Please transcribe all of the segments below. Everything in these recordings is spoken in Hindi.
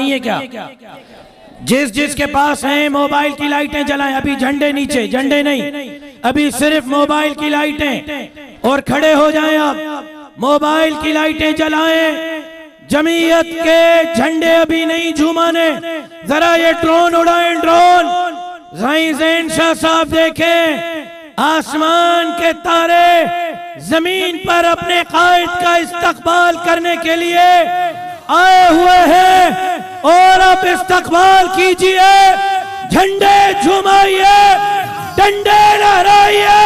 नहीं है क्या? जिस जिसके पास है मोबाइल की लाइटें जलाएं। अभी झंडे नीचे, झंडे नहीं, अभी सिर्फ मोबाइल की लाइटें। और खड़े हो जाएं आप, मोबाइल की लाइटें जलाएं। जमीयत के झंडे अभी नहीं झूमाने। जरा ये ड्रोन उड़ाएं, ड्रोन। ज़ैन शाह साहब देखें, आसमान के तारे जमीन पर अपने कायद का इस्तकबाल करने के लिए आए हुए हैं। और अब इस्तकबाल कीजिए, झंडे झुमाइए, डंडे लहराइए,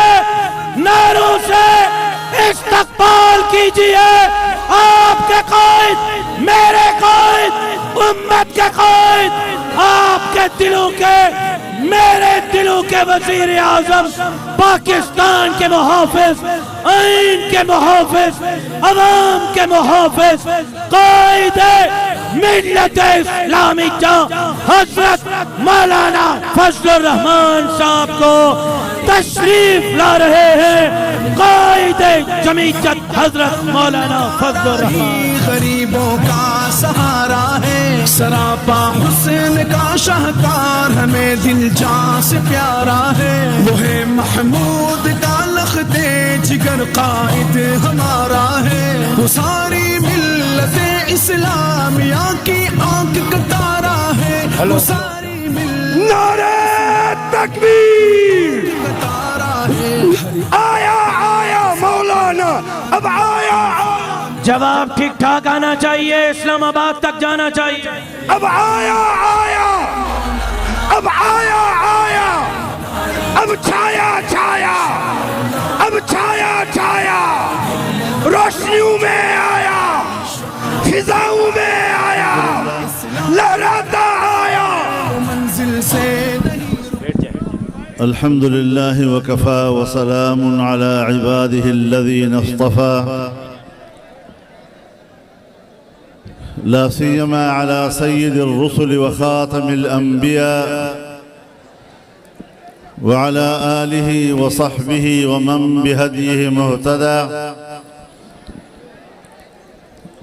नारों से इस्तकबाल कीजिए। आपके कायद, मेरे कायद, उम्मत के कायद, आपके दिलों के, मेरे दिलों के वज़ीर आज़म, पाकिस्तान के मुहाफ़िज़, आइन के मुहाफ़िज़, अवाम के मुहाफ़िज़, कायद मिल्लत इस्लामी हज़रत मौलाना फज़लुर रहमान साहब को तशरीफ ला रहे हैं। कायद जमीयत हज़रत मौलाना फज़लुर रहमान। गरीबों का सहारा है, सरापा हुस्न का शाहकार, हमें दिल जान से प्यारा है। वो है महमूद का लख्ते जिगर, कायद हमारा है। वो सारी मिल्लत इस्लामिया की आंख का तारा है। वो सारी मिल्लत नारे तकबीर का तारा है। आया आया मौलाना, अब आया। जवाब ठीक ठाक आना चाहिए, इस्लामाबाद तक जाना चाहिए। अब आया आया, अब आया आया, अब छाया छाया, अब छाया छाया, रोशनियों में आया, फिजाओं में आया, लहराता आया मंजिल से। अल्हम्दुलिल्लाहि व कफ़ा व सलामुन अला इबादिहि अल्लज़ीना इस्तफ़ा ला सियमा अला सय्यिदिर रुसुल व ख़ातमिल अंबिया व अला आलिहि व सहबिहि व मन बिहदिहि मुहतदा।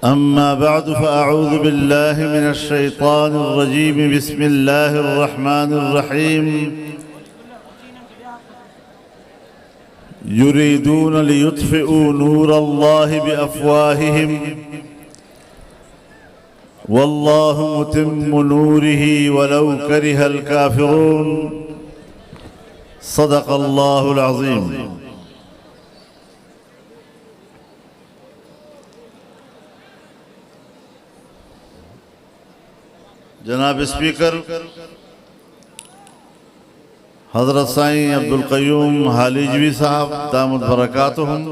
अम्मा बअद फ़अऊज़ु बिल्लाहि मिनश शैतानिर रजीम। बिस्मिल्लाहिर रहमानिर रहीम। युरीदून लियुत्फ़िऊ नूरल्लाहि बिअफ़वाहिहिम वल्लाहु मुतिम्मु नूरिही वलौ करिहल काफ़िरून। सदक़ल्लाहुल अज़ीम। जनाब स्पीकर हज़रत साईं अब्दुल क़य्यूम हालिजवी साहब दामद बरकातुहुम,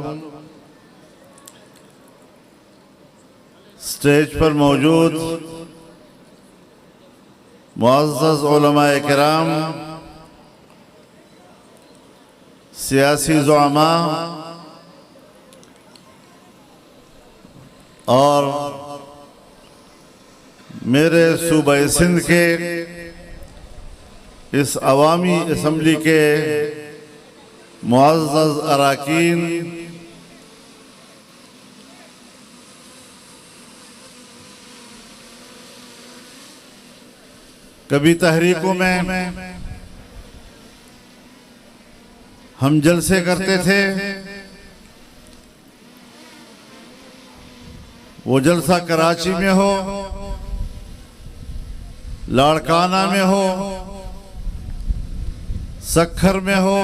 स्टेज पर मौजूद मुअज़्ज़ज़ उलमाए किराम, सियासी ज़ुअमा और मेरे सूबा सिंध के इस अवामी असम्बली के मुअज़्ज़ज़ अराकीन, कभी तहरीकों में हम जलसे करते थे, वो जलसा कराची में हो, लाड़काना में हो, सक्खर में हो,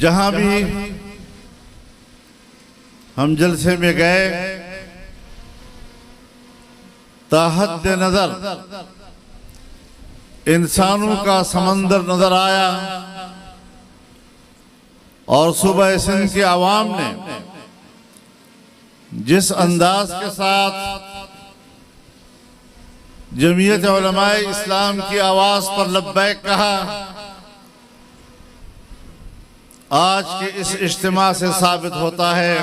जहां भी हम जलसे में गए, ताहद नजर इंसानों का समंदर नजर आया और सूबा सिंध के अवाम ने जिस अंदाज के साथ जमीयत उलमाए इस्लाम की आवाज पर लब्बैक कहा, आज के इस इज्तिमा से साबित होता है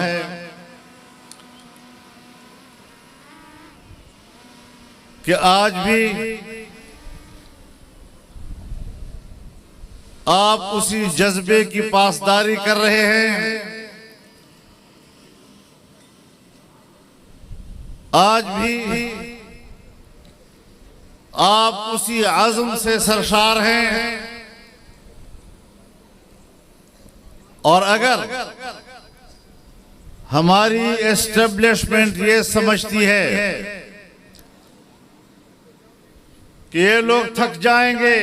कि आज भी आप उसी जज्बे की पासदारी कर रहे हैं आज भी आप उसी आज़म से सरशार हैं। और अगर हमारी एस्टेब्लिशमेंट ये समझती है कि ये लोग थक जाएंगे,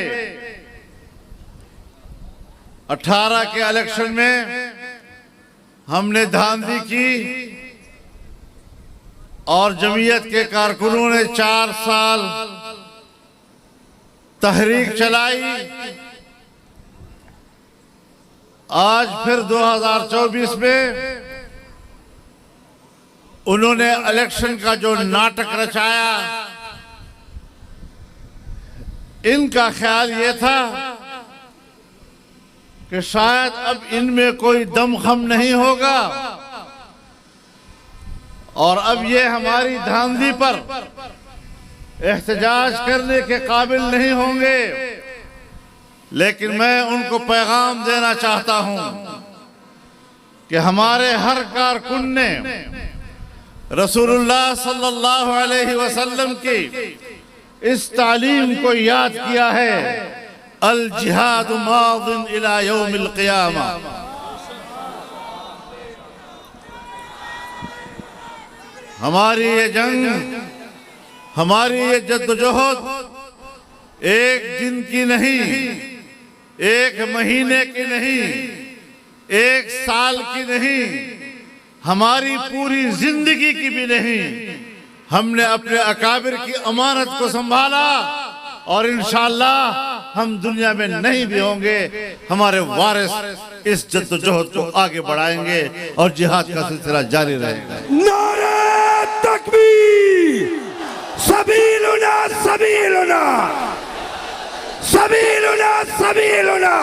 18 के इलेक्शन में हमने धांधली की और जमीयत के कारकुनों ने 4 साल तहरीक चलाई, आज फिर 2024 में उन्होंने इलेक्शन का जो नाटक रचाया, इनका ख्याल ये था कि शायद अब इनमें कोई दमखम नहीं होगा और अब ये हमारी धांधली पर एहतजाज करने के काबिल नहीं होंगे। लेकिन मैं उनको पैगाम देना चाहता हूं कि हमारे हर कारकुन ने रसूलुल्लाह सल्लल्लाहु अलैहि वसल्लम की इस तालीम को याद किया है, अल जिहाद मादिन इला यौमिल क़ियामा। हमारी ये जंग, हमारी ये जद्दोजहद एक दिन की नहीं, एक महीने की नहीं, एक साल की नहीं, हमारी पूरी जिंदगी की भी नहीं। हमने अपने अकाबिर की अमानत को संभाला और इंशाअल्लाह हम दुनिया में नहीं भी होंगे, हमारे वारिस इस जद्दोजहद को आगे बढ़ाएंगे और जिहाद का सिलसिला जारी रहेगा। नारे तकबीर, सबीलुना सबीलुना सबीलुना सबीलुना,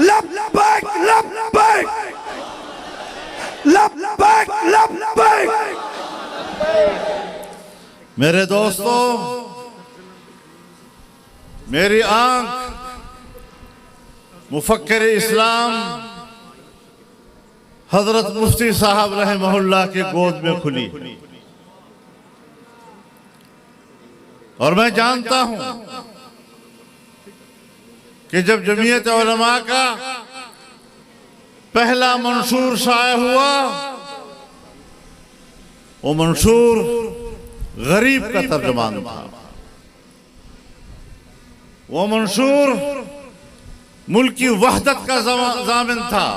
लब्बैक लब्बैक लब्बैक लब्बैक। मेरे दोस्तों, मेरी आंख मुफक्किर इस्लाम हजरत मुफ्ती साहब रहमहुल्लाह के गोद में खुली और मैं जानता हूं कि जब जमीयत उलमा का पहला मंशूर शाया हुआ, वो मंशूर गरीब का तर्जुमान था, वो मंशूर मुल्क की वहदत का ज़ामिन था,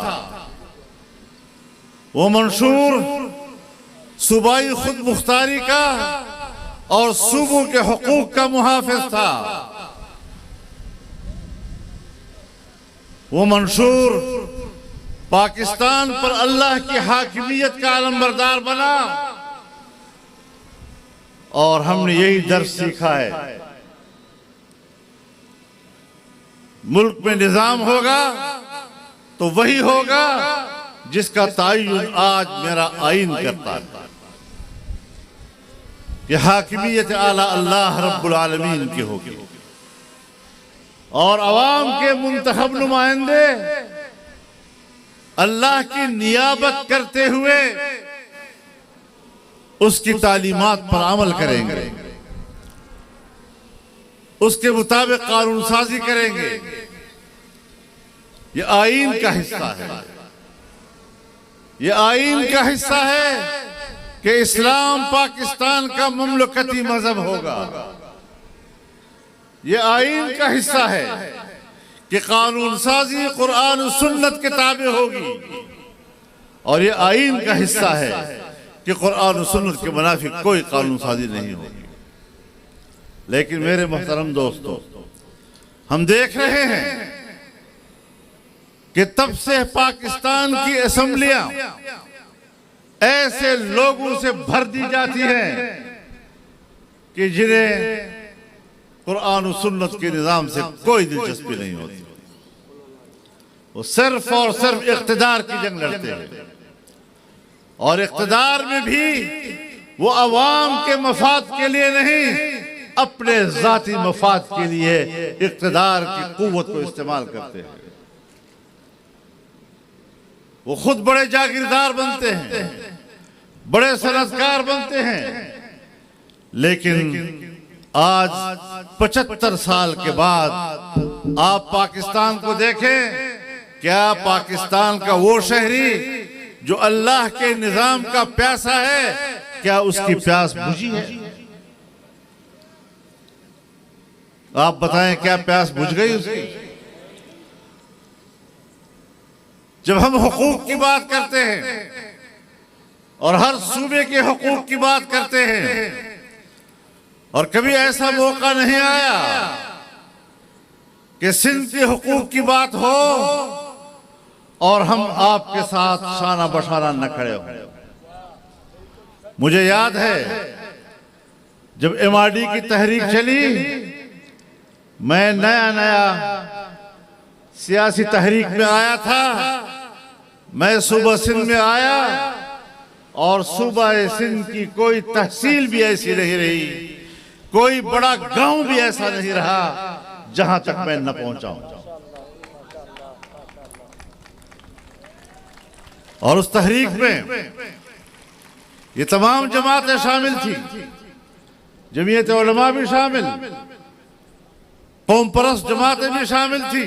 वो मंशूर सूबाई खुद मुख्तारी का और सूबों के हुकूक का मुहाफिज था। वो मंशूर पाकिस्तान पर अल्लाह की हाकिमियत का अलमबरदार बना और हमने यही दर्स सीखा है, मुल्क में निजाम होगा तो वही होगा जिसका तायुन आज मेरा आइन करता है कि हाकिमियत आला अल्लाह रब्बुल आलमीन की होगी और अवाम के मुंतखब नुमाइंदे अल्लाह की नियाबत करते हुए उसकी तालीमात पर अमल करेंगे, उसके मुताबिक कानून साजी करेंगे। ये आईन का हिस्सा है, ये आईन का हिस्सा है कि इस्लाम पाकिस्तान का ममलकती मजहब होगा। ये आईन का हिस्सा है कि कानून साजी कुरान और सुन्नत के ताबे होगी और ये आईन का हिस्सा है कि कुरान और सुन्नत के मुनाफिक कोई कानून साजी नहीं होगी। लेकिन मेरे मोहतरम दोस्तों, हम देख रहे हैं कि तब से पाकिस्तान की असेंबलियां ऐसे लोगों से भर दी जाती हैं कि जिन्हें कुरान और सुन्नत के निजाम से कोई दिलचस्पी नहीं होती। वो सिर्फ और सिर्फ इख्तिदार की जंग लड़ते हैं और इख्तिदार में भी वो अवाम के मफाद के लिए नहीं, अपने जाती मफाद के लिए इख्तिदार की कुव्वत को इस्तेमाल करते हैं। वो खुद बड़े जागीरदार बनते हैं, बड़े सनतकार बनते हैं, लेकिन आज 75 साल के बाद आप पाकिस्तान को देखें, क्या पाकिस्तान का वो शहरी जो अल्लाह के निजाम का प्यासा है, क्या उसकी प्यास बुझी है? आप बताएं, क्या प्यास बुझ गई उसकी? जब हम हुकूक की बात करते हैं और हर सूबे के हुकूक की बात करते हैं, और कभी ऐसा मौका नहीं आया कि सिंध के हुकूक की बात हो और हम आपके साथ शाना बशाना न खड़े हो। मुझे याद है जब MRD की तहरीक चली, मैं नया सियासी तहरीक में आया था। मैं सूबा सिंध में आया और सूबा सिंध की कोई तहसील भी ऐसी नहीं रही, कोई बड़ा गांव भी ऐसा नहीं रहा जहां तक मैं न पहुंचाऊं। और उस तहरीक में ये तमाम जमातें शामिल थी, जमीयत उलमा भी शामिल, कौम परस्त जमातें भी शामिल थी।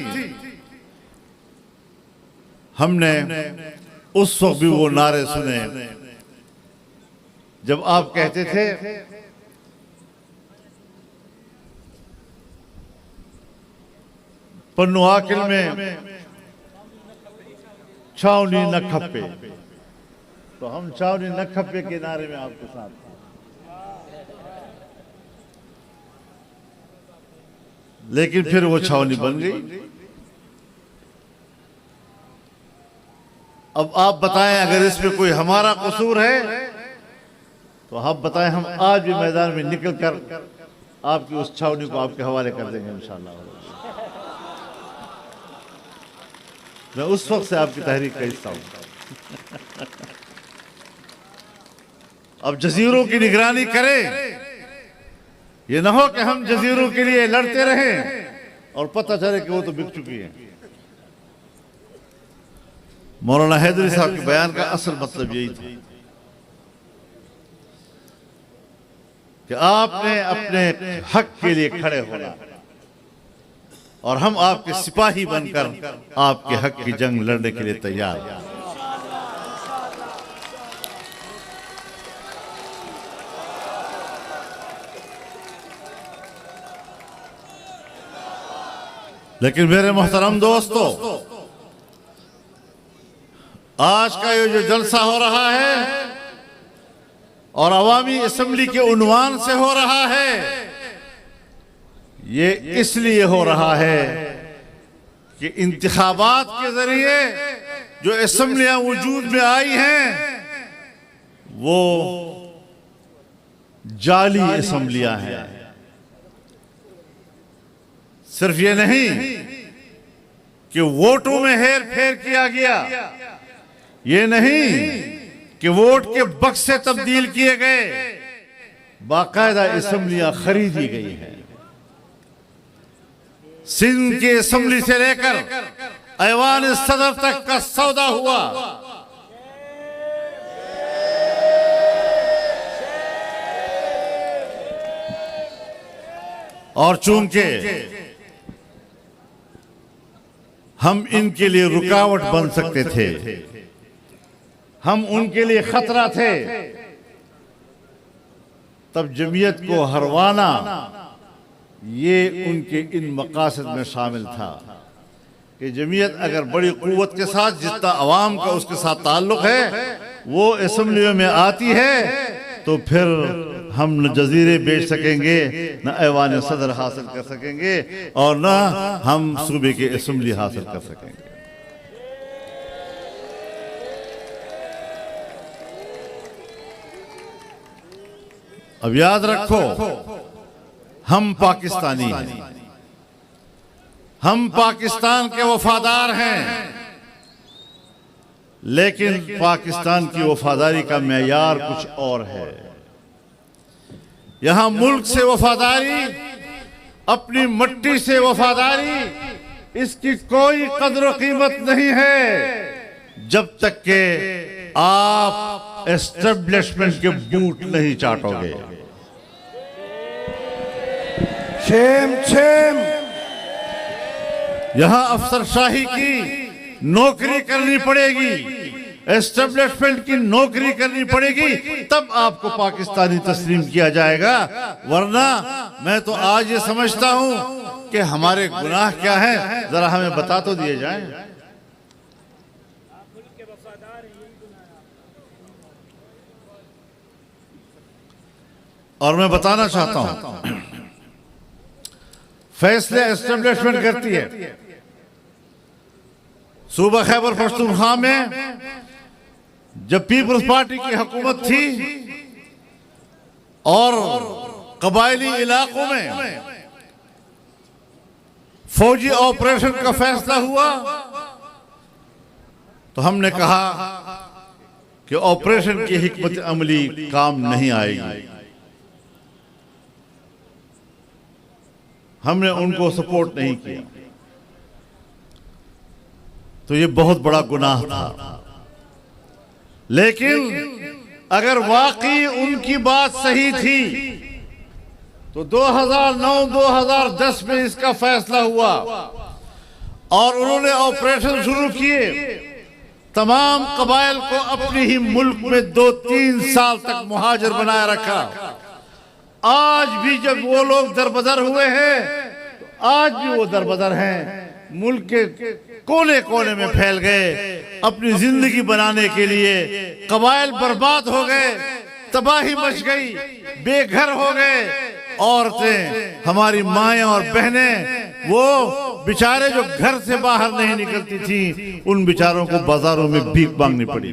हमने उस वक्त भी वो नारे सुने जब आप कहते थे पन्नू आकिल में छावनी न खप्पे, तो हम छावनी न खप्पे के नारे में आपके साथ थे। लेकिन फिर वो छावनी बन गई। अब आप बताएं, अगर इसमें कोई हमारा कसूर है तो आप बताएं, हम आज भी मैदान में निकल कर आपकी उस छावनी को आपके हवाले कर देंगे इंशाअल्लाह। मैं उस वक्त से आपकी तहरीक का हिस्सा हूं। अब जजीरों की निगरानी करें, ये ना हो कि हम जजीरों के लिए लड़ते रहें और पता चले कि वो तो बिक चुकी है। मौलाना हैदरी साहब के बयान का असल मतलब यही था कि आपने अपने हक के लिए खड़े होना और हम आपके सिपाही बनकर आपके हक की जंग लड़ने के लिए तैयार हैं। लेकिन मेरे मोहतरम दोस्तों, आज का ये जो जलसा हो रहा है और अवामी असेंबली के उन्वान से हो रहा है, ये इसलिए हो रहा है कि इंतखाबात के जरिए जो असेंबलियां वजूद में आई हैं वो जाली असेंबलियां हैं। सिर्फ ये नहीं कि वोटों में हेर फेर किया गया, ये नहीं कि वोट के बक्से तब्दील किए गए, बाकायदा असेंबलियां खरीदी गई हैं। सिंध की असेंबली से लेकर ऐवान सदर तक का सौदा हुआ। और चूंकि हम इनके लिए रुकावट बन सकते थे, हम उनके लिए खतरा थे, तब जमीयत को हरवाना ये उनके इन मकासद में शामिल था कि जमीयत अगर बड़ी कुव्वत के साथ, जितना अवाम का उसके साथ ताल्लुक है, वो असेंबलियों में आती है तो फिर हम न जजीरे बेच सकेंगे, न ऐवान सदर हासिल कर सकेंगे और न हम सूबे की असेंबली हासिल कर सकेंगे। अब याद रखो, हम पाकिस्तानी हैं, हम पाकिस्तान के वफादार हैं, लेकिन पाकिस्तान की वफादारी का मेयार कुछ और है। यहां मुल्क से वफादारी, अपनी मट्टी से वफादारी, इसकी कोई कदर कीमत नहीं है जब तक के आप एस्टेब्लिशमेंट के बूट नहीं चाटोगे। Shem Shem. यहां अफसरशाही की नौकरी करनी पड़ेगी, एस्टेब्लिशमेंट की नौकरी करनी पड़ेगी, तब आपको पाकिस्तानी तस्लीम किया जाएगा। वरना मैं तो आज ये समझता हूं कि हमारे गुनाह क्या हैं, जरा हमें बता तो दिए जाएं। और मैं बताना चाहता हूं, फैसले एस्टेब्लिशमेंट करती है। सूबा खैबर पख्तूनख्वा में जब पीपल्स पार्टी की हुकूमत थी और कबायली इलाकों में फौजी ऑपरेशन का फैसला हुआ, तो हमने कहा कि ऑपरेशन की हिकमत अमली काम नहीं आएगी। हमने उनको सपोर्ट नहीं किया, तो ये बहुत बड़ा गुनाह था। लेकिन अगर वाकई उनकी बात सही थी तो 2009-2010 में इसका फैसला हुआ और उन्होंने ऑपरेशन शुरू किए। तमाम कबाइल को अपने ही मुल्क में 2-3 साल तक मुहाजिर बनाए रखा। आज भी जब वो लोग दरबदर हुए हैं, तो आज भी वो दरबदर हैं, मुल्क के कोने कोने में फैल गए अपनी जिंदगी बनाने के लिए। कबाइल बर्बाद हो गए, तबाही मच गई, बेघर हो गए। औरतें, हमारी माएं और बहनें, वो बेचारे जो घर से बाहर नहीं निकलती थी, उन बेचारों को बाजारों में भीख मांगनी पड़ी।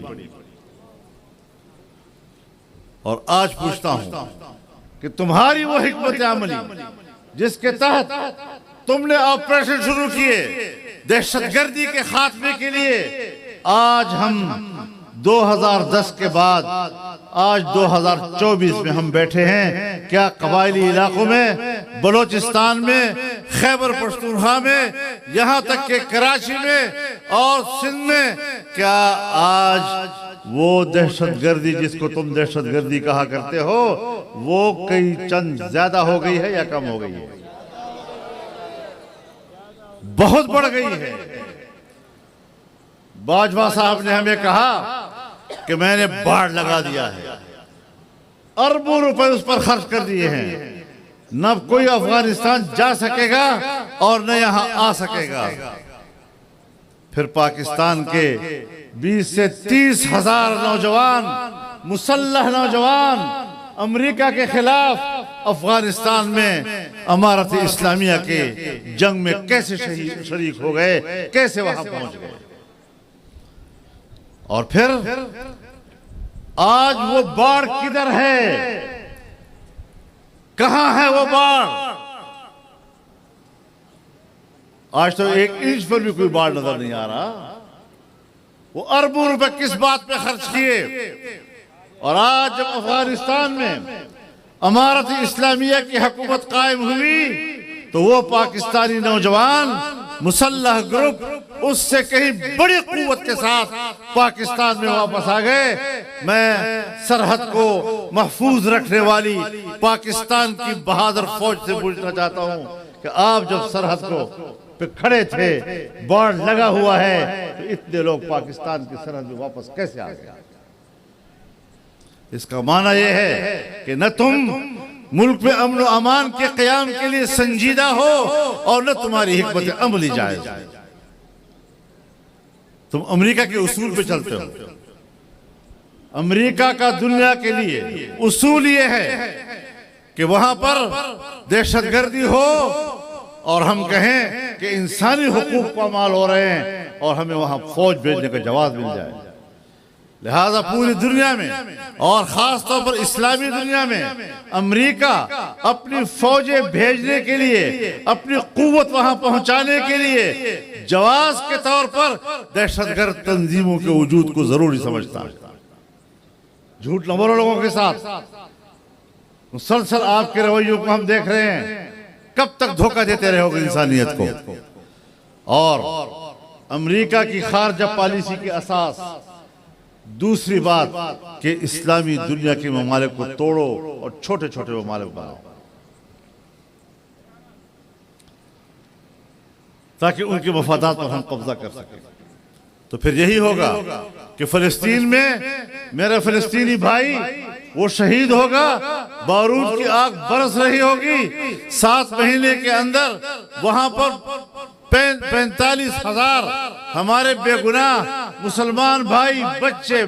और आज पूछता हूं कि तुम्हारी वो हिकमत अमली जिसके तहत तुमने ऑपरेशन शुरू किए दहशतगर्दी के खात्मे के लिए, आज हम 2010 के बाद आज 2024 में हम बैठे हैं। क्या कबायली इलाकों में, बलोचिस्तान में, खैबर पख्तूनख्वा में, यहां तक के कराची में और सिंध में, क्या आज वो दहशतगर्दी जिसको तुम दहशतगर्दी कहा करते हो, वो कई चंद ज्यादा हो गई है या कम हो गई है? बहुत बढ़ गई है। बाजवा साहब ने हमें कहा कि मैंने बाढ़ लगा दिया है, अरबों रुपए उस पर खर्च कर दिए हैं, न कोई अफगानिस्तान जा सकेगा और न यहां आ सकेगा। फिर पाकिस्तान के 20 से 30 हजार नौजवान, मुसल्लह नौजवान अमेरिका के खिलाफ अफगानिस्तान में अमारत इस्लामिया के जंग में कैसे शरीक हो गए, कैसे वहां पहुंच गए। और फिर आज वो बाढ़ किधर है, कहां है वो बाढ़? आज तो 1 इंच पर भी कोई बाढ़ नजर नहीं आ रहा। वो अरबों रुपए किस बात पे खर्च किए। और आज जब अफगानिस्तान में अमारत इस्लामिया की हुकूमत कायम हुई, तो वो पाकिस्तानी नौजवान मुसल्लह ग्रुप उससे कहीं बड़ी कुव्वत के साथ पाकिस्तान में वापस आ गए। मैं सरहद को महफूज रखने वाली पाकिस्तान की बहादुर फौज से पूछना चाहता हूं कि आप जब सरहद को पे खड़े थे, बाढ़ लगा हुआ है, तो इतने लोग पाकिस्तान की सरहद में वापस कैसे आ गए? इसका माना यह है कि न तुम मुल्क में अमन और अमान के क़याम के लिए संजीदा हो और न तुम्हारी हिकमत अमली जायज़। तुम अमेरिका के उसूल पे चलते हो। अमेरिका का दुनिया के लिए उसूल ये है कि वहां पर दहशतगर्दी हो और हम कहें कि इंसानी हुकूक पामाल हो रहे हैं और हमें वहां फौज भेजने का जवाब मिल जाए। लिहाजा पूरी दुनिया में और खास तौर पर इस्लामी दुनिया में अमेरिका अपनी फौजें भेजने के लिए, अपनी कुव्वत वहां पहुंचाने के लिए जवाब के तौर पर दहशतगर्द तंजीमों के वजूद को जरूरी समझता है। झूठ न बोलो लोगों के साथ। मुसलसल आपके रवैयों को हम देख रहे हैं। कब तक धोखा देते रहोगे इंसानियत को? और अमेरिका की खारजा पॉलिसी की असास दूसरी बात कि इस्लामी दुनिया के ममालिक को तोड़ो और छोटे छोटे ममालिक बनाओ, ताकि उनके मफादात पर हम कब्जा कर सकें। तो फिर यही होगा कि फिलिस्तीन में मेरा फिलिस्तीनी भाई वो शहीद होगा, बारूद की आग बरस रही होगी, 7 महीने के अंदर वहां पर 45,000 हमारे बेगुनाह मुसलमान भाई, बच्चे,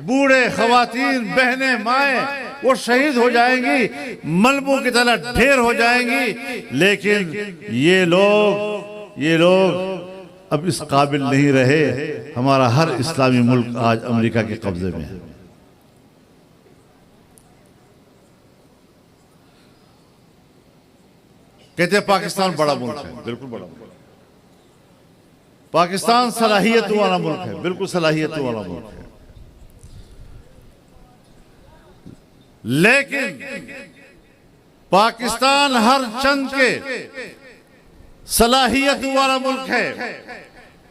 बूढ़े, खवातीन, बहनें, माएं वो शहीद हो जाएंगी, मलबों की तरह ढेर हो जाएंगी। लेकिन ये लोग अब इस काबिल नहीं रहे। हमारा हर इस्लामी मुल्क आज अमेरिका के कब्जे में है। कहते हैं पाकिस्तान बड़ा मुल्क है, बिल्कुल बड़ा मुल्क है। पाकिस्तान सलाहियत वाला मुल्क है, बिल्कुल सलाहियत वाला मुल्क है। लेकिन पाकिस्तान हर चंद के सलाहियत वाला मुल्क है,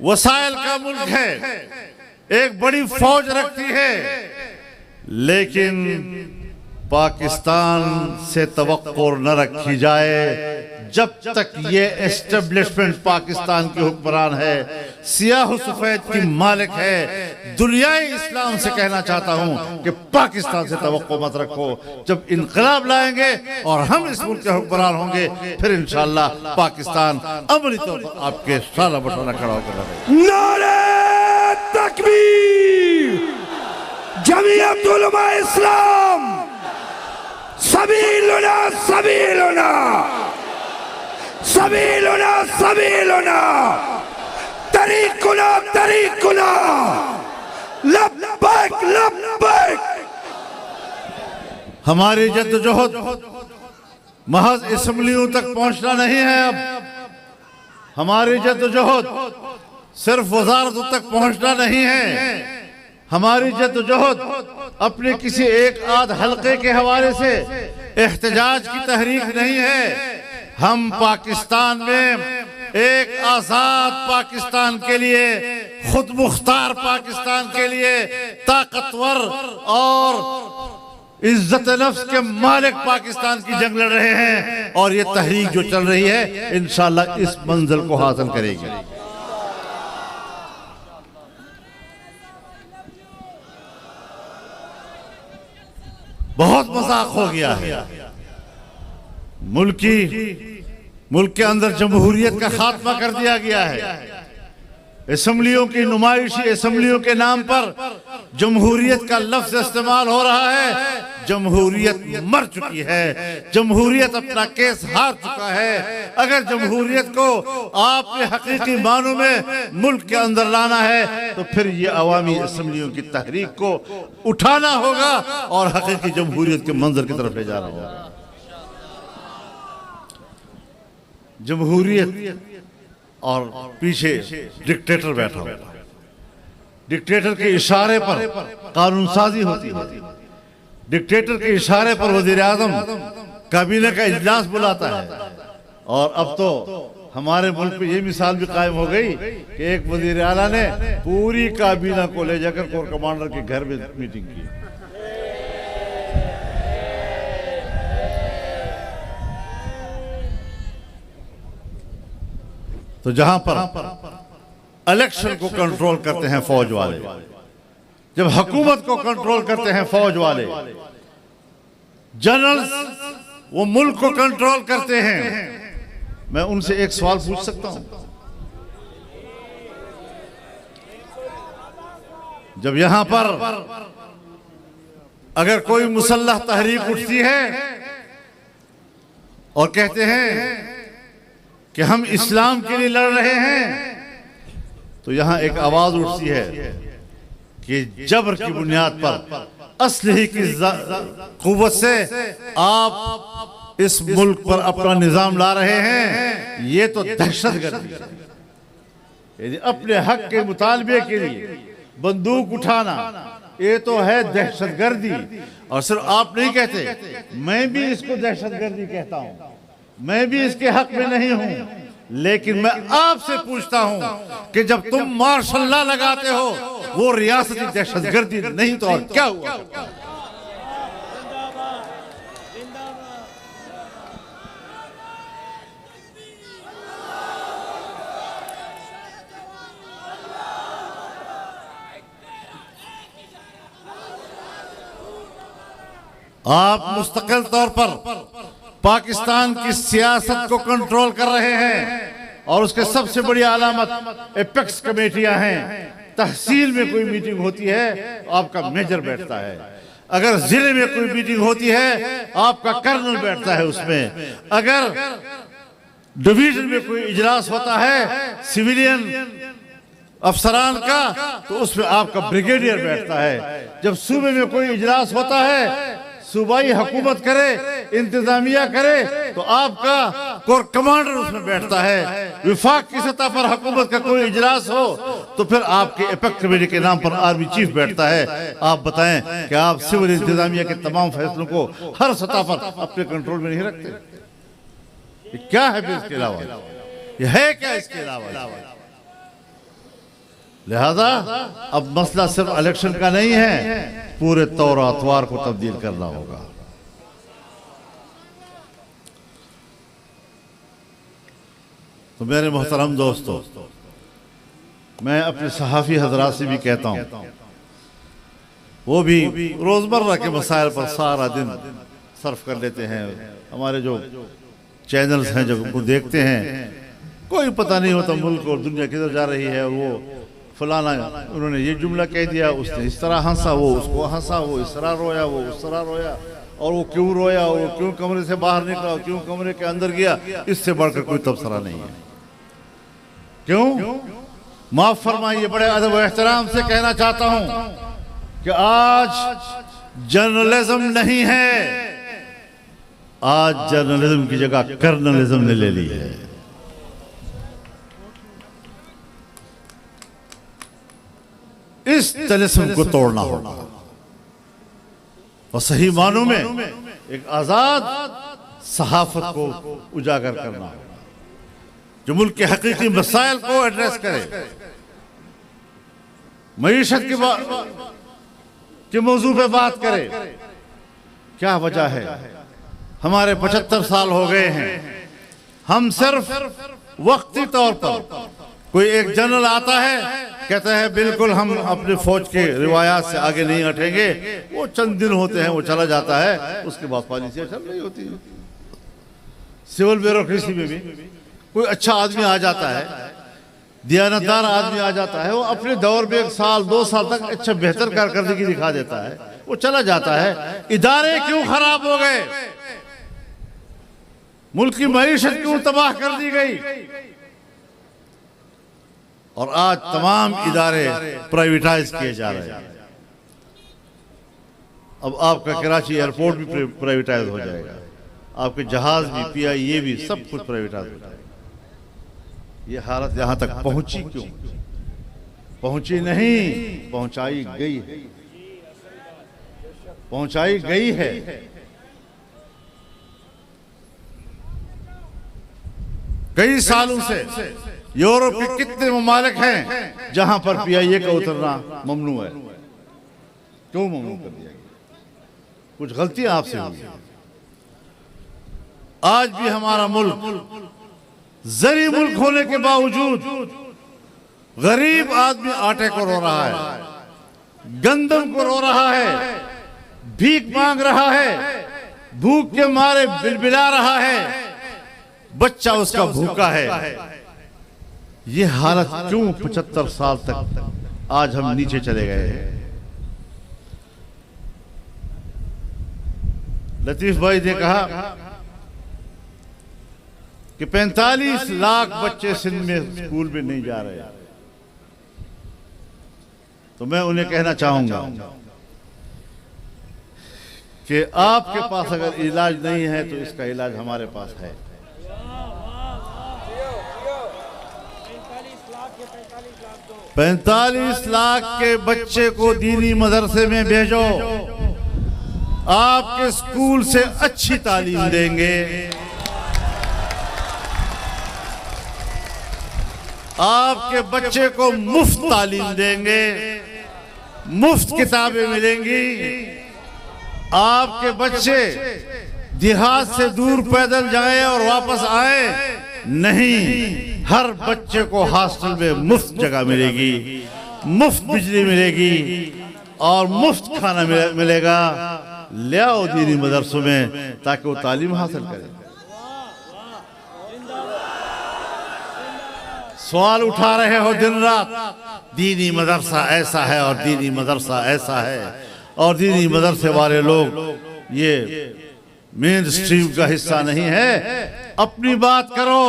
वसाइल का मुल्क है, एक बड़ी फौज रखती है। लेकिन पाकिस्तान से तवक्को न रखी जाए जब तक ये एस्टेब्लिशमेंट पाकिस्तान के हुक्मरान है, सियाह सफेद की मालिक है। दुनियाई इस्लाम से कहना चाहता हूं कि पाकिस्तान से तवक्को मत रखो। जब इनकलाब लाएंगे और हम इस मुल्क के हुक्मरान होंगे, फिर इंशाअल्लाह पाकिस्तान अमली तौर पर आपके सारा बटाना खड़ा होकर रहेगा। नारे तकबीर, जमीयत उलमा इस्लाम, सबीलुना सबीलुना, सबीलुना सबीलुना, तरीकुना तरीकुना, लब्बैक लब्बैक। हमारी जद्दोजहद महज असेंबलियों तक पहुंचना नहीं है। अब हमारी जद्दोजहद सिर्फ वजारतों तक पहुंचना नहीं है। हमारी जद्दोजहद अपने किसी एक आध हलके के हवाले से एहतजाज की तहरीक नहीं है। हम पाकिस्तान में एक आजाद पाकिस्तान के लिए, खुद मुख्तार पाकिस्तान के लिए, ताकतवर और इज्जत नफ्स के मालिक पाकिस्तान की जंग लड़ रहे हैं। और ये तहरीक जो चल रही है इंशाअल्लाह इस मंजिल को हासिल करेगी। बहुत मजाक हो गया है। मुल्क के अंदर जमहूरियत का खात्मा कर दिया गया है। असेंबलियों की नुमाइशी असेंबलियों के नाम पर जमहूरियत का लफ्ज इस्तेमाल हो रहा है। जमहूरियत मर चुकी है, जमहूरियत अपना केस हार चुका है। अगर जमहूरियत को आपने हकीकी मानों में मुल्क के अंदर लाना है तो फिर ये अवामी असेंबलियों की तहरीक को उठाना होगा और हकीकी जमहूरियत के मंजर की तरफ ले जाना होगा। जमहूरियत और पीछे डिक्टेटर बैठा होता है। डिक्टेटर के इशारे पर कानून साजी होती है। डिक्टेटर के इशारे पर वजीर आजम काबीना का इजलास बुलाता है। और अब तो हमारे मुल्क में ये मिसाल भी कायम हो गई कि एक वजीर आला ने पूरी काबीना को ले जाकर कोर कमांडर के घर में मीटिंग की। तो जहां पर इलेक्शन को कंट्रोल करते हैं फौज वाले, जब हुकूमत को कंट्रोल करते हैं फौज वाले, जनरल्स वो मुल्क को कंट्रोल करते हैं, मैं उनसे एक सवाल पूछ सकता हूं? जब यहां पर अगर कोई मुसल्लह तहरीक उठती है और कहते हैं कि हम इस्लाम के लिए लड़ रहे हैं, तो यहां एक आवाज उठती है कि जबर की बुनियाद पर, असलही की कुव्वत से आप इस मुल्क पर अपना निजाम ला रहे हैं। ये तो दहशतगर्दी है। यदि अपने हक के मुतालबे के लिए बंदूक उठाना, ये तो है दहशतगर्दी। और सिर्फ आप नहीं कहते, मैं भी इसको दहशतगर्दी कहता हूं। मैं भी इसके हक में नहीं हूं। लेकिन मैं आपसे पूछता हूं कि जब तुम मार्शल लॉ लगाते हो वो रियासती दहशतगर्दी नहीं तो और क्या हुआ? आप मुस्तकिल तौर पर पाकिस्तान की सियासत को कंट्रोल कर रहे हैं और उसके सबसे बड़ी अलामत एपेक्स कमेटियां हैं। तहसील में कोई मीटिंग होती है आपका मेजर बैठता है, अगर जिले में कोई मीटिंग होती है आपका कर्नल बैठता है उसमें, अगर डिवीजन में कोई इजलास होता है सिविलियन अफसरान का तो उसमें आपका ब्रिगेडियर बैठता है। जब सूबे में कोई इजलास होता है, सूबाई हुकूमत करे, इंतजामिया करे तो आपका कोर कमांडर उसमें बैठता है। विफाक की सतह पर हुकूमत का कोई इजलास हो तो फिर आपके एपेक्स कमेटी के नाम पर आर्मी चीफ बैठता है। आप बताएं कि आप सिविल इंतजामिया के तमाम फैसलों को हर सतह पर अपने कंट्रोल में नहीं रखते? ये क्या है फिर इसके अलावा? ये है क्या इसके अलावा? लिहाजा अब मसला सिर्फ इलेक्शन का नहीं है, पूरे तौर अतवार को तब्दील करना होगा। तो मेरे मोहतरम दोस्तों, मैं अपने सहाफ़ी हजरात से भी कहता हूं, वो भी रोजमर्रा के मसाइल पर सारा दिन सर्फ कर लेते हैं। हमारे जो चैनल्स हैं जो उनको देखते हैं, कोई पता नहीं होता मुल्क और दुनिया किधर जा रही है। वो फलाना उन्होंने ये जुमला कह दिया, उसने इस तरह हंसा, वो उसको हंसा, वो इस तरह रोया, वो उस तरह रोया, और वो क्यों रोया, वो क्यों कमरे से बाहर निकला, क्यों कमरे के अंदर गया, इससे बढ़कर कोई तबसरा नहीं है। क्यों? माफ फरमाइए, बड़े अदब व एहतराम से कहना चाहता हूं कि आज जर्नलिज्म नहीं है, आज जर्नलिज्म की जगह कर्नलिज्म ने ले ली है। इस तलिस्म को तोड़ना होगा और सही मानों में एक आजाद सहाफत को उजागर करना होगा जो मुल्क के हकीकी मसाइल को एड्रेस करे। मईशत के मौजू पे बात करे। क्या वजह है? हमारे 75 साल हो गए हैं, हम सिर्फ वक्ती तौर पर कोई एक जनरल आता है, कहता है बिल्कुल हम अपने फौज के रिवायात से आगे नहीं हटेंगे, वो चंद दिन होते हैं, वो चला जाता है, उसके बाद पॉलिसी चल रही होती है। सिविल ब्यूरोक्रेसी में भी कोई अच्छा आदमी आ जाता है, दियानतदार आदमी आ जाता है, वो अपने दौर में 1 साल 2 साल तक अच्छा बेहतर कारकर्दगी दिखा देता है, वो चला जाता है। इदारे क्यों खराब हो गए? मुल्क की मईशत क्यों तबाह कर दी गई? और आज तमाम इदारे प्राइवेटाइज किए जा रहे हैं। अब आपका कराची एयरपोर्ट भी प्राइवेटाइज हो जाएगा, आपके जहाज भी, PIA भी, सब कुछ प्राइवेटाइज हो जाएगा। ये हालत यहां तक पहुंची क्यों? पहुंची नहीं, पहुंचाई गई है, पहुंचाई गई है। कई सालों से यूरोप के कितने ममालिक हैं जहां पर PIA का उतरना ममनू है। क्यों ममनू कर दिया गया? कुछ गलतियां आपसे हुई। आज भी हमारा मुल्क जरी मुल्क होने के बावजूद गरीब आदमी आटे को रो रहा है, गंदम को रो रहा है, भीख मांग रहा है, भूख के मारे बिलबिला रहा है, बच्चा उसका भूखा है। ये हालत क्यों 75 साल तक आज हम नीचे चले गए हैं? लतीफ भाई ने कहा कि 45 लाख बच्चे सिंध में स्कूल में नहीं जा रहे, तो मैं उन्हें कहना चाहूंगा कि आपके पास अगर इलाज नहीं है तो इसका इलाज हमारे पास है। 45 लाख के बच्चे को दीनी मदरसे में भेजो, आपके स्कूल से अच्छी तालीम देंगे। आपके बच्चे को मुफ्त तालीम देंगे, मुफ्त किताबें मिलेंगी। आपके बच्चे देहात से दूर पैदल जाए और वापस आए नहीं, हर बच्चे को हॉस्टल में मुफ्त जगह मिलेगी, मुफ्त बिजली मिलेगी और मुफ्त खाना मिलेगा। ले आओ दीनी मदरसों में ताकि वो तालीम हासिल करे। सवाल उठा रहे हो दिन रात, दीनी मदरसा ऐसा है और दीनी मदरसा ऐसा है, और दीनी मदरसे वाले लोग ये मेन स्ट्रीम का हिस्सा नहीं है। अपनी बात करो।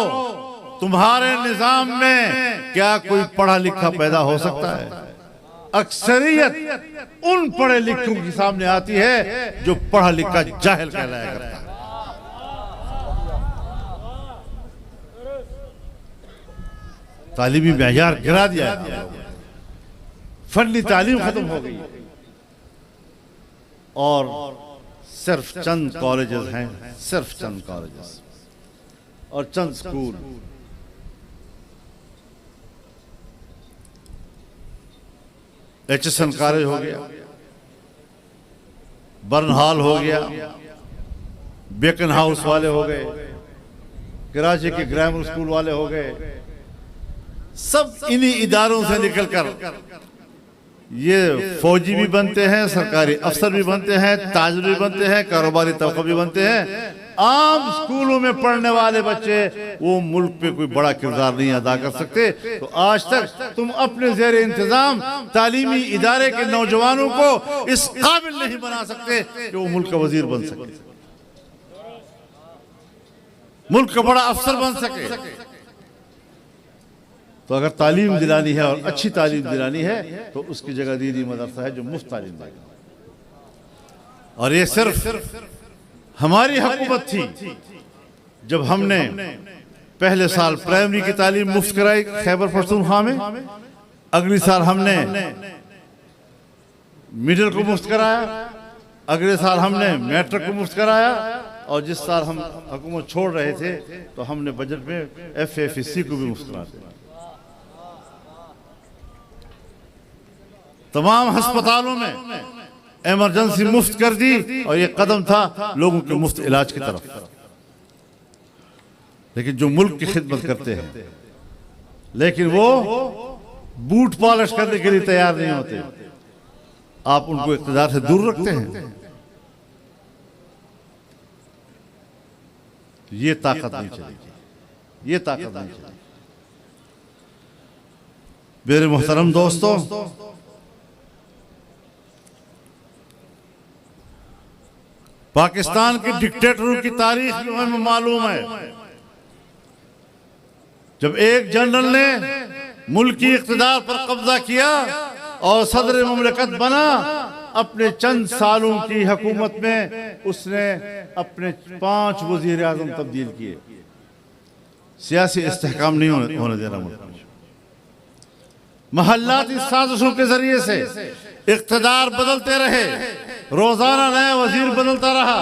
तुम्हारे निजाम में क्या कोई पढ़ा लिखा पैदा हो सकता है? अक्सरियत उन पढ़े लिखों के सामने आती है जो पढ़ा लिखा जाहिल कहलाया करता है। तालीमी मेयार गिरा दिया है, फनी तालीम खत्म हो गई और सिर्फ चंद कॉलेजेस हैं, सिर्फ चंद कॉलेजेस और चंद स्कूल। एचएसएन कॉलेज हो गया, बर्न हॉल हो गया, बेकन हाउस वाले हो गए, कराची के ग्रामर स्कूल वाले हो गए। सब इन्हीं इदारों से निकलकर ये फौजी भी बनते हैं, सरकारी अफसर भी बनते हैं, ताजिर भी बनते हैं, कारोबारी तबका भी बनते हैं। आम स्कूलों में पढ़ने वाले बच्चे वो मुल्क पे कोई बड़ा किरदार नहीं अदा कर सकते। तो आज तक तुम अपने ज़ेर इंतजाम तालीमी इदारे के नौजवानों को इस काबिल नहीं बना सकते कि वो मुल्क का वजीर बन सके, मुल्क का बड़ा अफसर बन सके। तो अगर तालीम दिलानी है और अच्छी तालीम दिलानी है तो उसकी जगह दीनी मदरसा है जो मुफ्त तालीम देगा। और ये सिर्फ हमारी हुकूमत थी जब हमने पहले साल प्राइमरी की तालीम मुफ्त कराई खैबर पख्तूनख्वा में, अगली साल हमने मिडिल को मुफ्त कराया, अगले साल हमने मैट्रिक को मुफ्त कराया, और जिस साल हम हुकूमत छोड़ रहे थे तो हमने बजट में FFEC को भी मुफ्त करा दिया। तमाम अस्पतालों में इमरजेंसी मुफ्त कर दी और ये कदम था लोगों के मुफ्त इलाज की तरफ। लेकिन जो मुल्क की खिदमत करते हैं लेकिन वो बूट पॉलिश करने के लिए तैयार नहीं होते, आप उनको इक़्तिदार से दूर रखते हैं। ये ताकत नहीं चलेगी, ये ताकत नहीं चलेगी। मेरे मोहतरम दोस्तों, पाकिस्तान के डिक्टेटरों की तारीख में हमें मालूम है, जब एक जनरल ने मुल्की इक़्तिदार पर कब्जा किया और सदर मुमलिकत बना, अपने चंद सालों की हुकूमत में उसने अपने 5 वज़ीर आज़म तब्दील किए। सियासी इस्तेहकाम नहीं होने देना मुल्क में। महल्लाती साजिशों के जरिए से इक़्तिदार बदलते रहे, रोजाना नया वजीर बदलता रहा,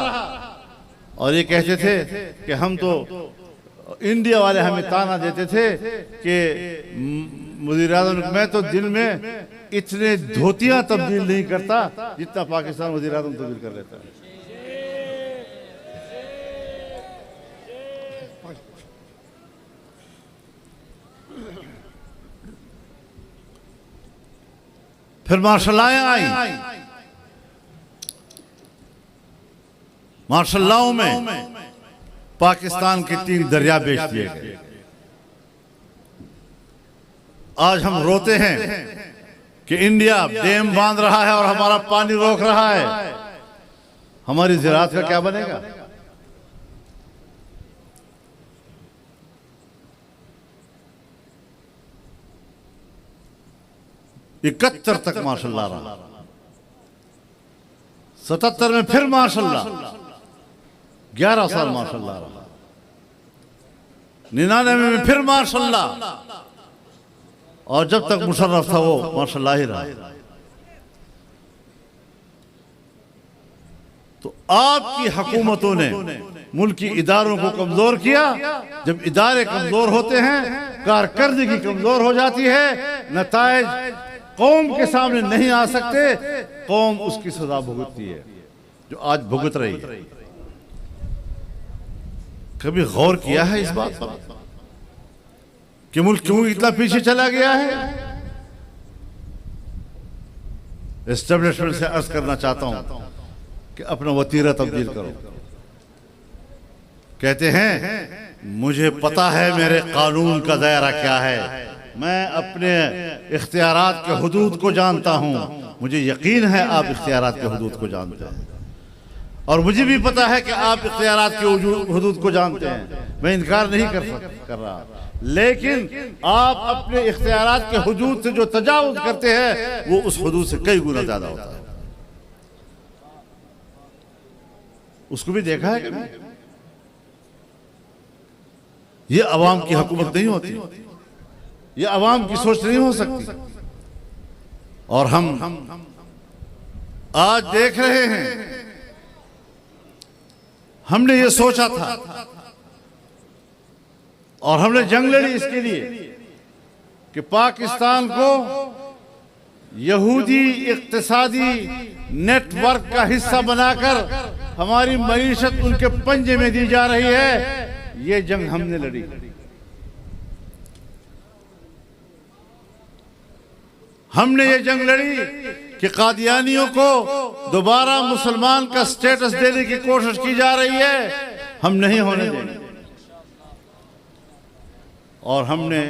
और ये कहते थे कि हम तो इंडिया वाले हमें ताना देते थे कि वज़ीर आज़म, मैं तो दिन में इतने धोतियां तब्दील नहीं करता जितना पाकिस्तान वज़ीर आज़म तब्दील कर लेता है। फिर मार्शल लॉ आई, मार्शल लॉ में पाकिस्तान के 3 दरिया बेच दिए गए। आज हम रोते हैं कि इंडिया डैम बांध रहा है और हमारा पानी रोक रहा है, हमारी ज़राअत का क्या बनेगा? 71 तक मार्शल लॉ रहा, 77 में फिर मार्शल लॉ, 11 साल मार्शल लॉ रहा, 99 में फिर मार्शल लॉ, और जब तक मुशर्रफ था वो मार्शल लॉ ही रहा। तो आपकी हुकूमतों ने मुल्की इदारों को कमजोर किया। जब इदारे कमजोर होते हैं, कारकर्दगी कमजोर हो जाती है, नताइज कौम के सामने नहीं आ सकते, कौम उसकी सजा भुगतती है जो आज भुगत रही है। कभी गौर किया है इस बात पर कि मुल्क क्यों इतना पीछे चला गया है? एस्टेब्लिशमेंट से अर्ज करना चाहता हूं कि अपना वतीरा तब्दील करो। कहते हैं मुझे पता है मेरे कानून का दायरा क्या है, मैं अपने इख्तियारात के हुदूद को जानता हूं। मुझे यकीन है आप इख्तियारात के हुदूद को जानते हैं, और मुझे भी पता है कि आप इख्तियारात के हुदूद को जानते हैं। मैं इनकार नहीं कर रहा, लेकिन आप अपने इख्तियारात के हुदूद से जो तजावुज करते हैं वो उस हुदूद से कई गुना ज्यादा होता है। उसको भी देखा है कभी? ये अवाम की हुकूमत नहीं होती, ये अवाम की सोच नहीं हो सकती। और हम आज देख रहे हैं, हमने ये सोचा था और हमने जंग लड़ी इसके लिए कि पाकिस्तान को यहूदी इक्तिसादी नेटवर्क का हिस्सा बनाकर हमारी मईशत उनके पंजे में दी जा रही है। ये जंग हमने लड़ी। हमने ये जंग लड़ी कि कादियानियों को दोबारा मुसलमान का स्टेटस देने की कोशिश की जा रही है, हम नहीं होने देंगे। और हमने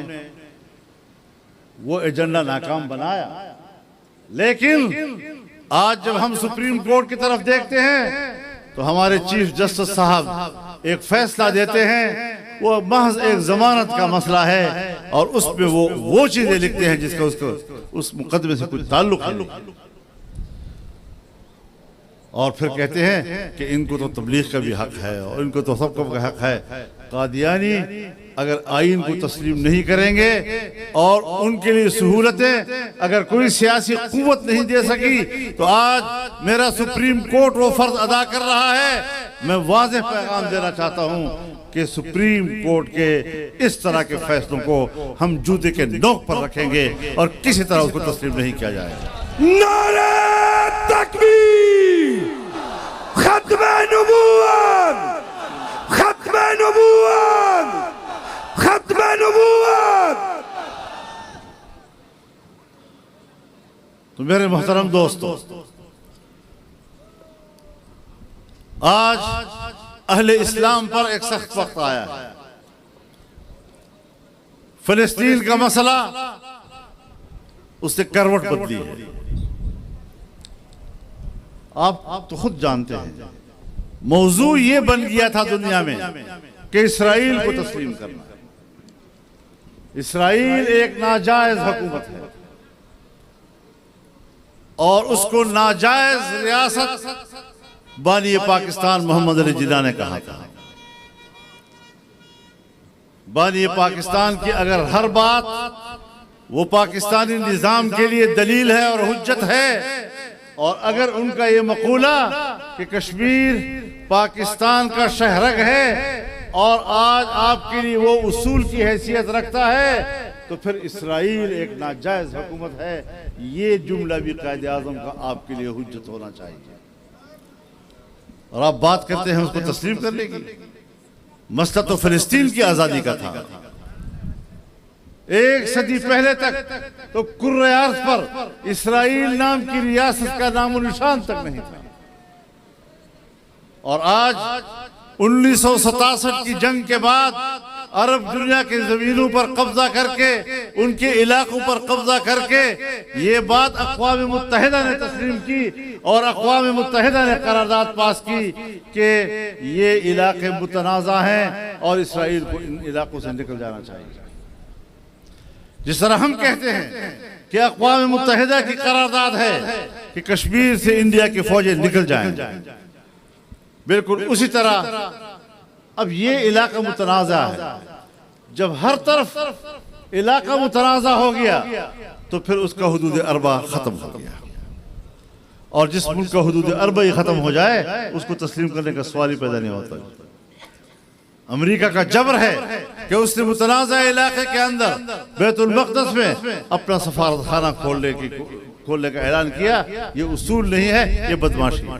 वो एजेंडा नाकाम बनाया। लेकिन आज जब हम सुप्रीम कोर्ट की तरफ देखते हैं तो हमारे चीफ जस्टिस साहब एक फैसला देते हैं, वो महज एक जमानत का मसला है, और उसमें वो चीजें लिखते हैं जिसका उसको उस मुकदमे से कुछ ताल्लुक है। और फिर कहते हैं कि इनको तो तबलीग का भी हक है और इनको तो सबका हक है। कादियानी अगर आइन को तस्लीम नहीं करेंगे और उनके लिए सहूलतें अगर कोई सियासी कुव्वत नहीं दे सकी, तो आज मेरा सुप्रीम कोर्ट वो फर्ज अदा कर रहा है। मैं वाज़ेह पैगाम देना चाहता हूं कि सुप्रीम कोर्ट के इस तरह के फैसलों को हम जूते के नोक पर रखेंगे और किसी तरह उसको तस्लीम नहीं किया जाएगा। नारे तकबीर, खत्मे नबूवत, खत्मे नबूवत, खत्मे नबूवत। तो मेरे मोहतरम दोस्तों, आज अहले इस्लाम पर एक सख्त वक्त आया है। फिलिस्तीन का मसला उसने करवट बदली है। आप तो खुद जानते हैं, मौजू ये बन गया था दुनिया में कि इसराइल को तस्लीम करना। इसराइल एक नाजायज हुकूमत है और उसको नाजायज रियासत बानी पाकिस्तान मोहम्मद अली जिन्ना ने कहा था। बानी पाकिस्तान की अगर हर बात वो पाकिस्तानी निजाम के लिए दलील है और हुज्जत है, और अगर उनका ये मकूला कि कश्मीर पाकिस्तान का शहरग है और आज आपके लिए वो उसूल की हैसियत रखता है, तो फिर इसराइल एक नाजायज हुकूमत है। ये जुमला भी कायदे आज़म का आपके लिए हुज्जत होना चाहिए। और आप बात करते हैं उसको तस्लीम करने की। मसला तो फिलिस्तीन की आजादी का था। एक सदी पहले तक तो कुर्रे अर्ज़ पर इसराइल नाम की रियासत का नामो निशान तक नहीं था। और आज 1967 की जंग के बाद अरब दुनिया के जमीनों पर कब्जा करके, उनके इलाकों पर कब्जा करके, ये बात अक़वाम मुत्तहिदा ने तस्लीम की और अक़वाम मुत्तहिदा ने करारदाद पास की कि ये इलाके मुतनाज़ा हैं और इसराइल को इन इलाकों से निकल जाना चाहिए। जिस तरह हम कहते हैं कि अक़वाम मुत्तहिदा की करारदाद है कि कश्मीर से इंडिया की फौजें निकल जाएं, बिल्कुल उसी तरह अब ये इलाका मुतनाज़ा है। जब हर तरफ इलाका मुतनाज़ा हो गया तो फिर उसका हुदूद अरबा खत्म हो गया, और जिस मुल्क का हुदूद अरबा ही खत्म हो जाए उसको तस्लीम करने का सवाल ही पैदा नहीं होता। अमेरिका का जबर है कि उसने मुतनाज़ा इलाके के अंदर बैतुल मक़दस में अपना सफारत खाना खोलने का ऐलान किया। ये उसूल नहीं है, ये बदमाशी है,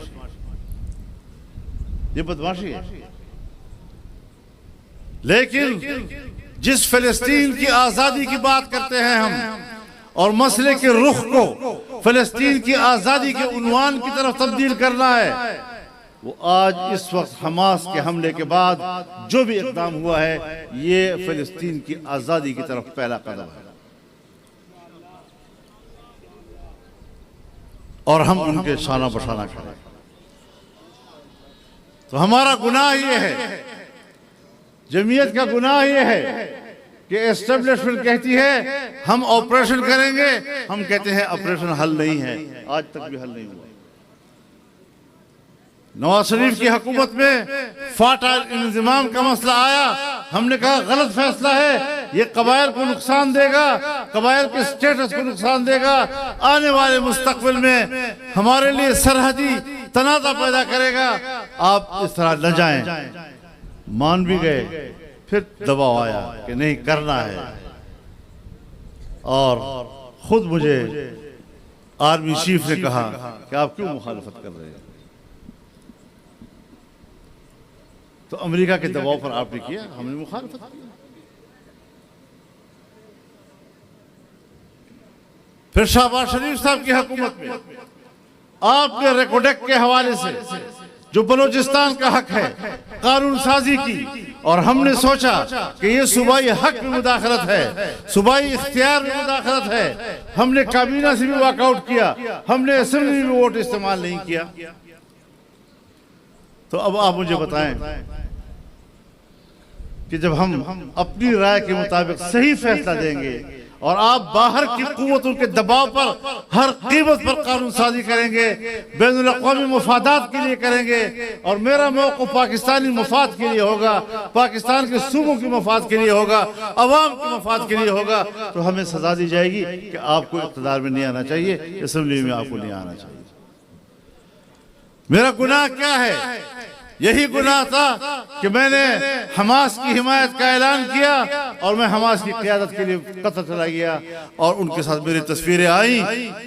ये बदमाशी है। लेकिन जिस फिलिस्तीन की आज़ादी की बात करते हैं हम और मसले के रुख को फिलिस्तीन की आज़ादी के उन्वान की तरफ तब्दील करना है, वो आज इस वक्त हमास के हमले के बाद जो भी इक़दाम हुआ है, ये फिलिस्तीन की आज़ादी की तरफ पहला कदम है और हम उनके शाना बशाना करें। तो हमारा गुनाह ये है, जमीयत का गुनाह ये है कि एस्टेब्लिशमेंट कहती है हम ऑपरेशन करेंगे, हम कहते हैं ऑपरेशन हल नहीं है, आज तक भी हल नहीं हुआ। नवाज शरीफ की हुकूमत में फाटा इंतजाम का मसला आया, हमने कहा गलत फैसला है, ये कबाइल को नुकसान देगा, कबाइल के स्टेटस को नुकसान देगा, आने वाले मुस्तकबिल में हमारे लिए सरहदी तनाज़ा पैदा करेगा, आप इस तरह न जाएं। मान भी गए, फिर दबाव आया कि नहीं करना है, और खुद मुझे आर्मी चीफ ने कहा कि आप क्यों मुखालफत कर रहे हैं। तो अमेरिका के दबाव पर आपने किया, हमने मुखालफत की। फिर शहबाज शरीफ साहब की हुकूमत में आपने रेकोडेक के हवाले से जो बलूचिस्तान का हक है कानून साजी की, और हमने सोचा कि ये सूबाई हक में मुदाखलत है, सूबाई इख्तियार में मुदाखलत है। हमने काबीना से भी वॉकआउट किया, हमने असेंबली में वोट इस्तेमाल नहीं किया। तो अब आप मुझे बताएं कि जब हम अपनी राय के मुताबिक सही फैसला देंगे और आप बाहर की कुव्वतों के दबाव पर हर कीमत पर कानून साजी करेंगे, बैनुल अक़वामी मफादात के लिए करेंगे, और मेरा मौक़िफ़ पाकिस्तानी मफाद के लिए होगा, पाकिस्तान के सूबों के मफाद के लिए होगा, अवाम के मफाद के लिए होगा, तो हमें सजा दी जाएगी कि आपको इक़्तिदार में नहीं आना चाहिए, असेंबली में आपको नहीं आना चाहिए। मेरा गुनाह क्या है? यही गुनाह था कि मैंने हमास की हिमायत का ऐलान किया और मैं हमास की क़यादत के लिए कतर चला गया, और उनके साथ मेरी तस्वीरें आई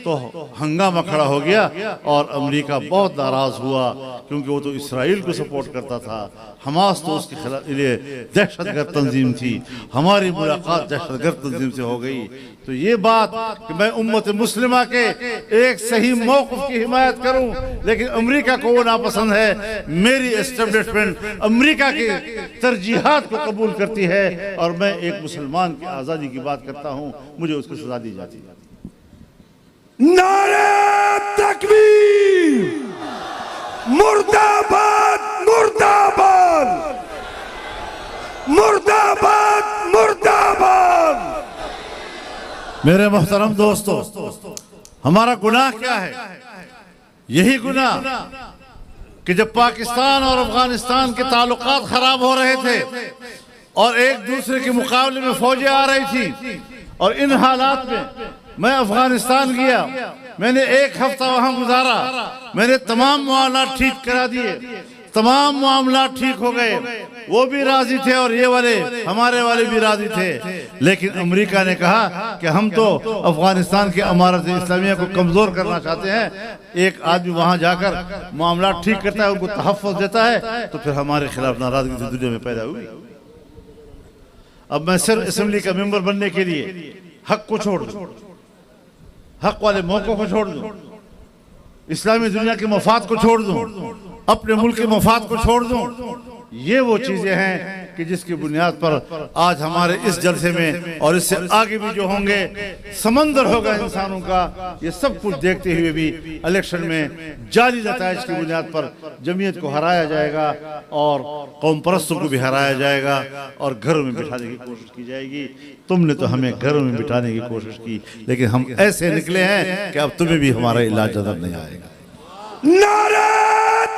तो हंगामा खड़ा हो गया, और अमेरिका बहुत नाराज हुआ क्योंकि वो तो इसराइल को सपोर्ट करता था, हमास तो उसके खिलाफ लिए दहशतगर्द तंजीम थी, हमारी मुलाकात दहशतगर्द तंजीम से हो गई। तो ये बात कि मैं उम्मत मुस्लिमा के एक सही मौक़िफ़ की हिमायत करूं, लेकिन अमेरिका को वो नापसंद है, मेरी एस्टेब्लिशमेंट अमेरिका की तरजीहात को कबूल करती है, और मैं एक मुसलमान की आज़ादी की बात करता हूं, मुझे उसको सजा दी जाती है। नारे तकबीर, मुर्दाबाद मुर्दाबाद मुर्दाबाद मुर्दाबाद। मेरे मोहतरम दोस्तों, हमारा गुनाह क्या है? यही गुनाह कि जब पाकिस्तान और अफगानिस्तान के ताल्लुकात खराब हो रहे थे और एक दूसरे के मुकाबले में फौजें आ रही थी, और इन हालात में मैं अफगानिस्तान गया, मैंने एक हफ्ता वहां गुजारा, मैंने तमाम मामला ठीक करा दिए, तमाम मामला ठीक हो गए, वो भी राजी थे और ये वाले हमारे वाले भी राजी थे। लेकिन अमेरिका ने कहा कि हम तो अफगानिस्तान की अमारत इस्लामिया को कमजोर करना चाहते हैं। एक आदमी वहां जाकर मामला ठीक करता है, उनको तहफ़्फ़ुज़ देता है, तो फिर हमारे खिलाफ नाराजगी दुनिया में पैदा हुई। अब मैं सिर्फ असेंबली का मेंबर बनने के लिए हक को छोड़ दूं, हक वाले मौकों को छोड़ दूं, इस्लामी दुनिया के मफाद को छोड़ दूं, अपने मुल्क के मफाद को छोड़ दूं, ये वो चीजें हैं कि जिसकी बुनियाद पर आज हमारे इस जलसे में और इससे आगे भी जो होंगे समंदर होगा इंसानों का। ये सब कुछ देखते हुए भी इलेक्शन में जाली नताइज की बुनियाद पर जमीयत को हराया जाएगा और कौम परस्तों को भी हराया जाएगा और घरों में बिठाने की कोशिश की जाएगी। तुमने तो हमें घरों में बिठाने की कोशिश की, लेकिन हम ऐसे निकले हैं कि अब तुम्हें भी हमारा इलाज नजर नहीं आएगा। नारे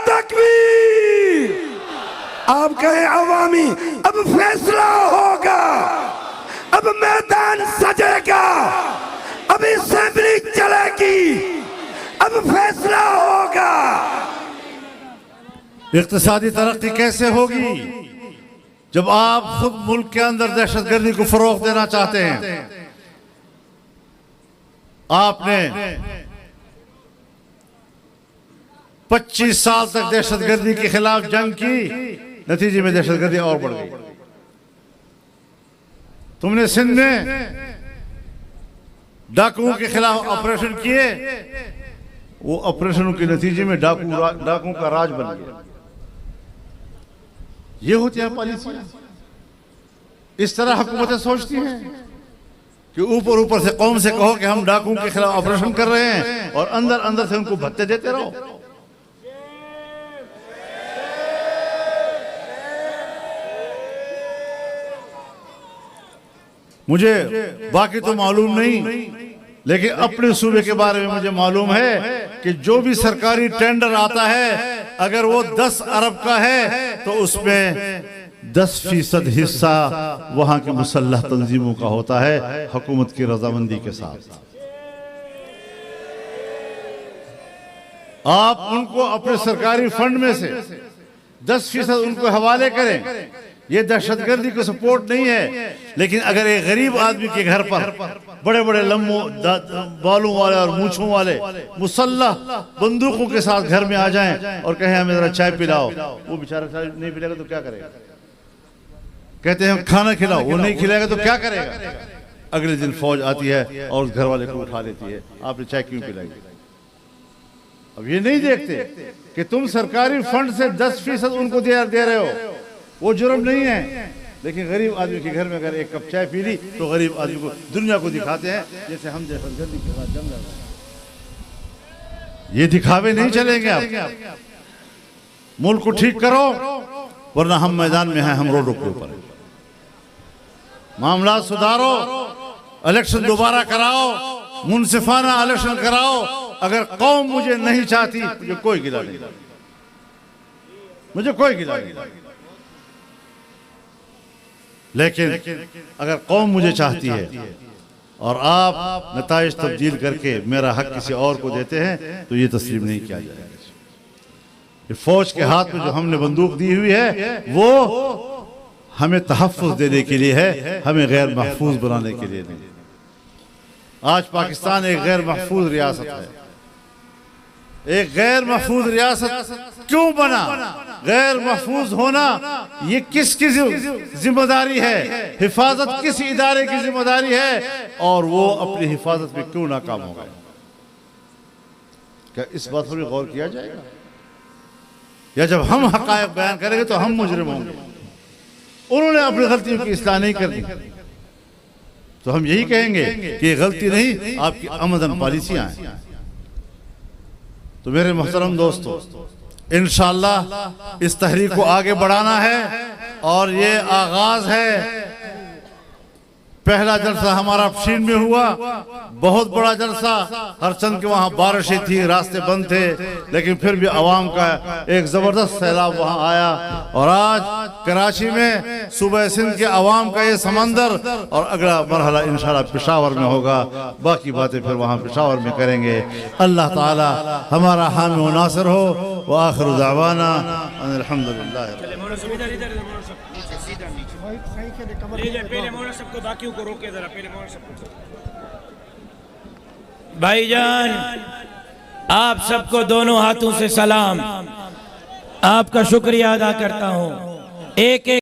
तकबीर। आप कहें अवामी, अब फैसला होगा, अब मैदान सजेगा, अब असेंबली चलेगी, अब फैसला होगा। इक्तिसादी तरक्की कैसे होगी? जब आप खुद मुल्क के अंदर दहशतगर्दी को फरोग देना चाहते हैं, आपने 25 साल तक दहशतगर्दी के खिलाफ जंग की, नतीजे में दहशतगर्दी और बढ़ गई। तुमने सिंध में डाकुओं के खिलाफ ऑपरेशन किए, वो ऑपरेशनों के नतीजे में डाकुओं का राज बन गया। ये होती है पॉलिसी। इस तरह हुकूमतें सोचती हैं कि ऊपर ऊपर से कौम से कहो कि हम डाकुओं के खिलाफ ऑपरेशन कर रहे हैं और अंदर अंदर से उनको भत्ते देते रहो। मुझे बाकी तो मालूम नहीं, लेकिन अपने सूबे के बारे में मुझे मालूम है कि जो भी सरकारी टेंडर आता है, अगर वो 10 अरब का है तो उसमें 10% हिस्सा वहां की मुसल्लह तंजीमों का होता है, हुकूमत की रजामंदी के साथ। आप उनको अपने सरकारी फंड में से 10% उनको हवाले करें, ये दहशतगर्दी को सपोर्ट नहीं है। लेकिन अगर एक गरीब आदमी के घर पर बड़े बड़े लंबो बालों वाले और मूछों वाले मुसल्लह बंदूकों के साथ घर में आ जाएं और कहें हमें जरा चाय पिलाओ, वो बेचारा चाय नहीं पिलाएगा तो क्या करेगा? कहते हैं खाना खिलाओ, वो नहीं खिलाएगा तो क्या करेगा? अगले दिन फौज आती है और उस घर वाले को उठा लेती है, आपने चाय क्यों पिलाई? अब ये नहीं देखते कि तुम सरकारी फंड से 10% उनको दे रहे हो, वो जुर्म नहीं है। लेकिन गरीब आदमी के घर में अगर एक कप चाय पी ली तो गरीब आदमी को दुनिया को दिखाते हैं जैसे हम दहशतगर्दी के साथ जंग लड़ रहे हैं। ये दिखावे नहीं चलेंगे। आप मुल्क को ठीक करो, वरना हम मैदान में हैं, हम रोडों के ऊपर हैं। मामला सुधारो, इलेक्शन दोबारा कराओ, मुनसिफाना इलेक्शन कराओ। अगर कौम मुझे नहीं चाहती, मुझे कोई गिला नहीं, मुझे कोई गिला नहीं। लेकिन अगर कौम मुझे चाहती है और आप नताइज तब्दील करके मेरा हक किसी और को देते हैं तो ये तस्लीम नहीं किया जाएगा। ये फौज के हाथ में जो हमने बंदूक दी हुई है वो हमें तहफ़्फ़ुज़ देने के लिए है, हमें गैर महफूज बनाने के लिए नहीं। आज पाकिस्तान एक गैर महफूज रियासत है। एक गैर महफूज रियासत क्यों बना? गैर महफूज होना ये किसकी जिम्मेदारी है? हिफाजत किस इदारे की जिम्मेदारी है? और वो अपनी हिफाजत में क्यों नाकाम हो गए? क्या इस बात पर भी गौर किया जाएगा? या जब हम हक़ाइक़ बयान करेंगे तो हम मुजरिम होंगे? उन्होंने अपनी गलतियों की इस्लाह नहीं करनी तो हम यही कहेंगे कि ये गलती नहीं, आपकी आमदन पॉलिसियां हैं। तो मेरे मोहतरम दोस्तों, इंशाअल्लाह इस तहरीक को आगे बढ़ाना है और ये आगाज है। पहला जलसा हमारा पशीन में हुआ, बहुत बड़ा जलसा। हर चंद के वहाँ बारिशें थी, रास्ते बंद थे, लेकिन फिर भी अवाम का एक जबरदस्त सैलाब वहाँ आया। और आज कराची में सूबा सिंध के अवाम का ये समंदर, और अगला मरहला इंशाअल्लाह पेशावर में होगा। बाकी बातें फिर वहाँ पेशावर में करेंगे। अल्लाह ताला हमारा हामी व नासिर हो। व आखिर दावाना अल्हम्दुलिल्लाह। भाईजान, आप सबको दोनों हाथों से सलाम, आपका शुक्रिया अदा करता हूँ। एक एक